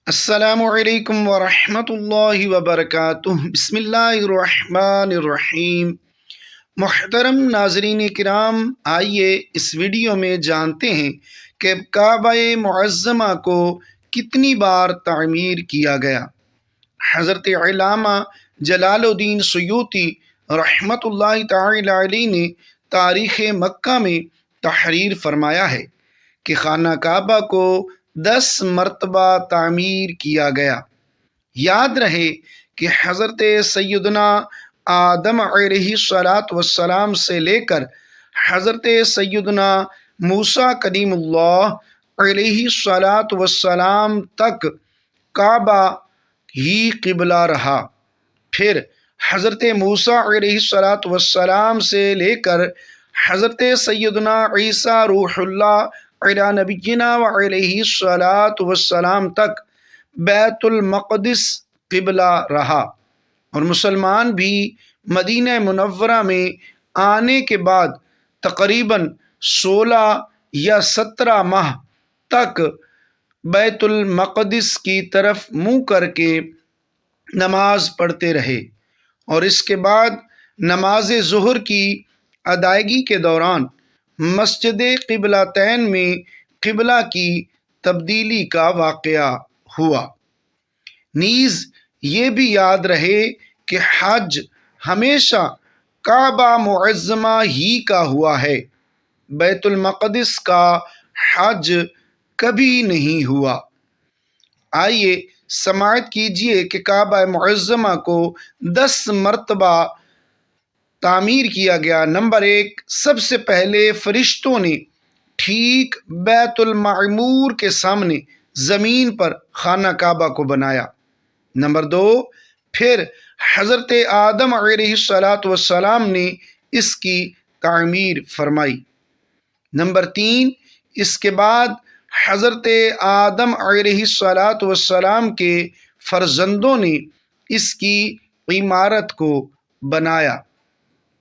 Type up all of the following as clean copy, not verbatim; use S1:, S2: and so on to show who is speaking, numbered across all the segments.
S1: السلام علیکم ورحمۃ اللہ وبرکاتہ۔ بسم اللہ الرحمن الرحیم۔ محترم ناظرین کرام، آئیے اس ویڈیو میں جانتے ہیں کہ کعبہ معظمہ کو کتنی بار تعمیر کیا گیا۔ حضرت علامہ جلال الدین سیوطی رحمۃ اللہ تعالی علیہ نے تاریخ مکہ میں تحریر فرمایا ہے کہ خانہ کعبہ کو 10 مرتبہ تعمیر کیا گیا۔ یاد رہے کہ حضرت سیدنا آدم علیہ السلام سے لے کر حضرت سیدنا موسیٰ کلیم اللہ علیہ السلام تک کعبہ ہی قبلہ رہا۔ پھر حضرت موسیٰ علیہ السلام سے لے کر حضرت سیدنا عیسیٰ روح اللہ علی نبینا و علیہ السلام تک بیت المقدس قبلہ رہا، اور مسلمان بھی مدینہ منورہ میں آنے کے بعد تقریباً 16 یا 17 ماہ تک بیت المقدس کی طرف منہ کر کے نماز پڑھتے رہے، اور اس کے بعد نماز ظہر کی ادائیگی کے دوران مسجد قبلتین میں قبلہ کی تبدیلی کا واقعہ ہوا۔ نیز یہ بھی یاد رہے کہ حج ہمیشہ کعبہ معظمہ ہی کا ہوا ہے، بیت المقدس کا حج کبھی نہیں ہوا۔ آئیے سماعت کیجئے کہ کعبہ معظمہ کو 10 مرتبہ تعمیر کیا گیا۔ نمبر 1، سب سے پہلے فرشتوں نے ٹھیک بیت المعمور کے سامنے زمین پر خانہ کعبہ کو بنایا۔ نمبر 2، پھر حضرت آدم علیہ السلام نے اس کی تعمیر فرمائی۔ نمبر 3، اس کے بعد حضرت آدم علیہ السلام کے فرزندوں نے اس کی عمارت کو بنایا۔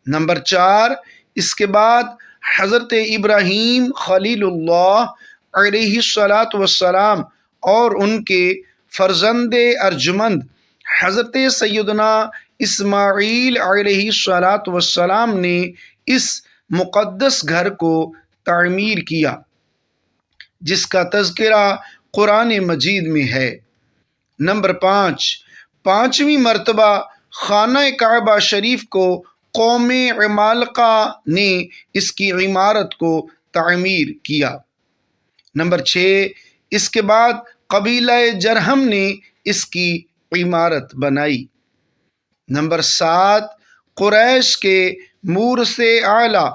S1: نمبر 4، اس کے بعد حضرت ابراہیم خلیل اللہ علیہ السلام اور ان کے فرزند ارجمند حضرت سیدنا اسماعیل علیہ السلام نے اس مقدس گھر کو تعمیر کیا، جس کا تذکرہ قرآن مجید میں ہے۔ نمبر 5، 5ویں مرتبہ خانہ کعبہ شریف کو قوم عمالقہ نے اس کی عمارت کو تعمیر کیا۔ نمبر 6، اس کے بعد قبیلہ جرہم نے اس کی عمارت بنائی۔ نمبر 7، قریش کے مورث اعلیٰ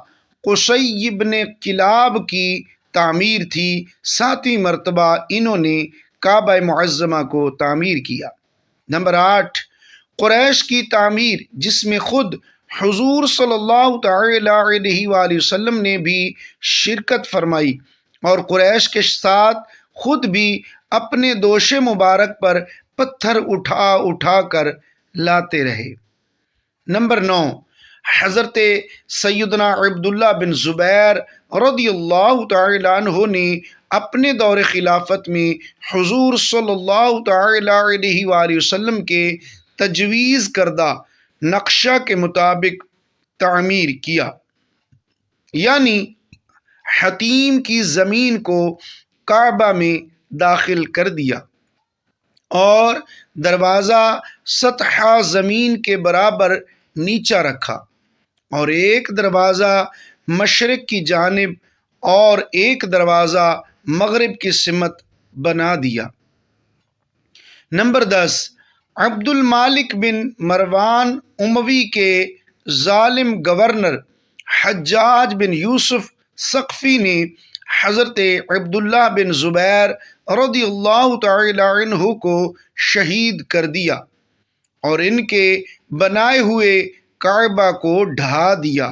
S1: قصی بن کلاب کی تعمیر تھی۔ 7ویں مرتبہ انہوں نے کعبہ معظمہ کو تعمیر کیا۔ نمبر 8، قریش کی تعمیر، جس میں خود حضور صلی اللہ تعالی علیہ وآلہ وسلم نے بھی شرکت فرمائی، اور قریش کے ساتھ خود بھی اپنے دوش مبارک پر پتھر اٹھا اٹھا کر لاتے رہے۔ نمبر 9، حضرت سیدنا عبداللہ بن زبیر رضی اللہ تعالی عنہ نے اپنے دور خلافت میں حضور صلی اللہ تعالی علیہ وآلہ وسلم کے تجویز کردہ نقشہ کے مطابق تعمیر کیا، یعنی حطیم کی زمین کو کعبہ میں داخل کر دیا، اور دروازہ سطح زمین کے برابر نیچا رکھا، اور ایک دروازہ مشرق کی جانب اور ایک دروازہ مغرب کی سمت بنا دیا۔ نمبر 10، عبد المالک بن مروان اموی کے ظالم گورنر حجاج بن یوسف ثقفی نے حضرت عبداللہ بن زبیر رضی اللہ تعالی عنہ کو شہید کر دیا، اور ان کے بنائے ہوئے کعبہ کو ڈھا دیا،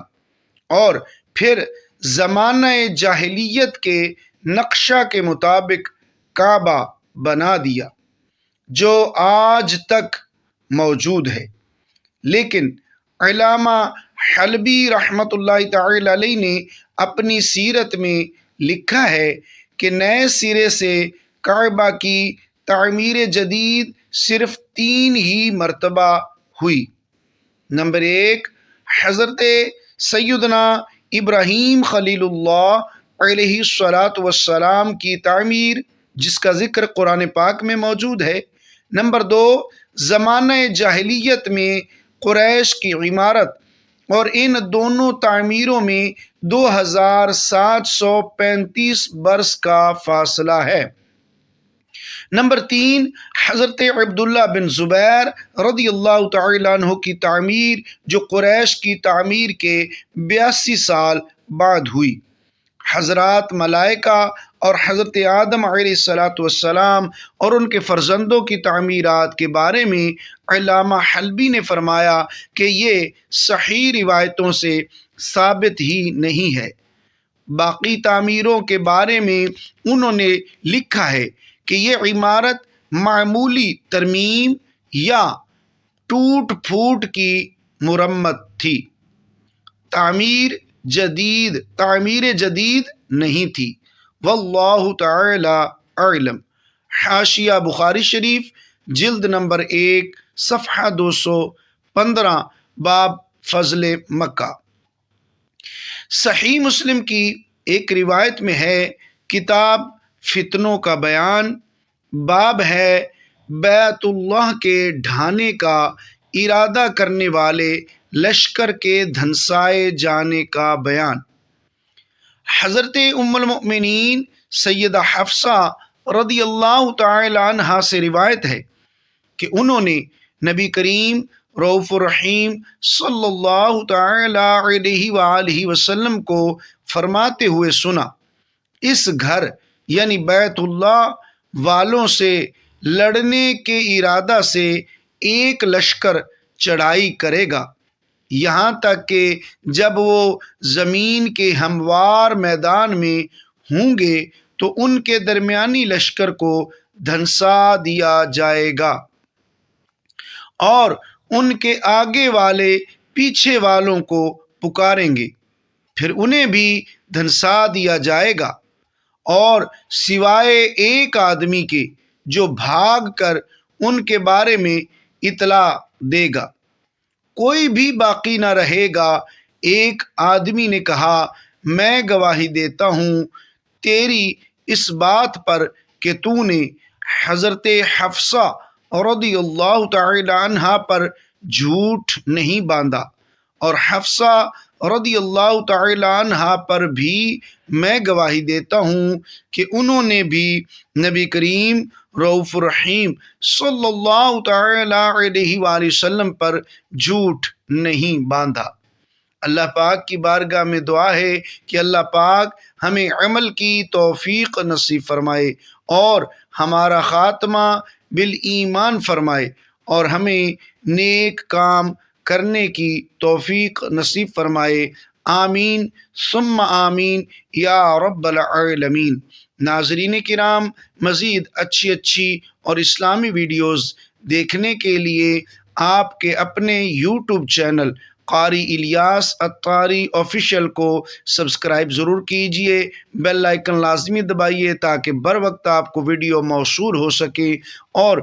S1: اور پھر زمانہ جاہلیت کے نقشہ کے مطابق کعبہ بنا دیا، جو آج تک موجود ہے۔ لیکن علامہ حلبی رحمۃ اللہ تعالی علیہ نے اپنی سیرت میں لکھا ہے کہ نئے سرے سے کعبہ کی تعمیر جدید صرف 3 ہی مرتبہ ہوئی۔ نمبر 1، حضرت سیدنا ابراہیم خلیل اللہ علیہ الصلاۃ والسلام کی تعمیر، جس کا ذکر قرآن پاک میں موجود ہے۔ نمبر 2، زمانہ جاہلیت میں قریش کی عمارت، اور ان دونوں تعمیروں میں 2735 برس کا فاصلہ ہے۔ نمبر 3، حضرت عبداللہ بن زبیر رضی اللہ تعالیٰ عنہ کی تعمیر، جو قریش کی تعمیر کے 82 سال بعد ہوئی۔ حضرات ملائکہ اور حضرت آدم علیہ السلام اور ان کے فرزندوں کی تعمیرات کے بارے میں علامہ حلبی نے فرمایا کہ یہ صحیح روایتوں سے ثابت ہی نہیں ہے۔ باقی تعمیروں کے بارے میں انہوں نے لکھا ہے کہ یہ عمارت معمولی ترمیم یا ٹوٹ پھوٹ کی مرمت تھی، تعمیر جدید نہیں تھی۔ واللہ تعالی اعلم۔ حاشیہ بخاری شریف، جلد نمبر 1، صفحہ 215، باب فضل مکہ۔ صحیح مسلم کی ایک روایت میں ہے، کتاب فتنوں کا بیان، باب ہے بیت اللہ کے ڈھانے کا ارادہ کرنے والے لشکر کے دھنسائے جانے کا بیان۔ حضرت ام المؤمنین سیدہ حفصہ رضی اللہ تعالی عنہا سے روایت ہے کہ انہوں نے نبی کریم رؤوف الرحیم صلی اللہ تعالی علیہ وآلہ وسلم کو فرماتے ہوئے سنا، اس گھر یعنی بیت اللہ والوں سے لڑنے کے ارادہ سے ایک لشکر چڑھائی کرے گا، یہاں تک کہ جب وہ زمین کے ہموار میدان میں ہوں گے تو ان کے درمیانی لشکر کو دھنسا دیا جائے گا، اور ان کے آگے والے پیچھے والوں کو پکاریں گے، پھر انہیں بھی دھنسا دیا جائے گا، اور سوائے ایک آدمی کے جو بھاگ کر ان کے بارے میں اطلاع دے گا، کوئی بھی باقی نہ رہے گا۔ ایک آدمی نے کہا، میں گواہی دیتا ہوں تیری اس بات پر کہ تو نے حضرت حفصہ رضی اللہ تعالی عنہا پر جھوٹ نہیں باندھا، اور حفصہ رضی اللہ تعالی عنہا پر بھی میں گواہی دیتا ہوں کہ انہوں نے بھی نبی کریم رؤوف الرحیم صلی اللہ تعالی علیہ وآلہ وسلم پر جھوٹ نہیں باندھا۔ اللہ پاک کی بارگاہ میں دعا ہے کہ اللہ پاک ہمیں عمل کی توفیق نصیب فرمائے اور ہمارا خاتمہ بالایمان فرمائے، اور ہمیں نیک کام کرنے کی توفیق نصیب فرمائے۔ آمین ثم آمین یا رب العالمین۔ ناظرین کرام، مزید اچھی اور اسلامی ویڈیوز دیکھنے کے لیے آپ کے اپنے یوٹیوب چینل قاری الیاس عطاری آفیشیل کو سبسکرائب ضرور کیجئے، بیل آئیکن لازمی دبائیے تاکہ بر وقت آپ کو ویڈیو موصول ہو سکے، اور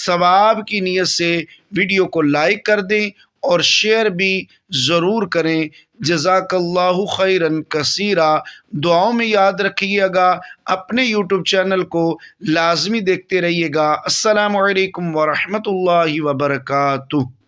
S1: ثواب کی نیت سے ویڈیو کو لائک کر دیں اور شیئر بھی ضرور کریں۔ جزاک اللہ خیرن کثیرا۔ دعاؤں میں یاد رکھیے گا، اپنے یوٹیوب چینل کو لازمی دیکھتے رہیے گا۔ السلام علیکم ورحمۃ اللہ وبرکاتہ۔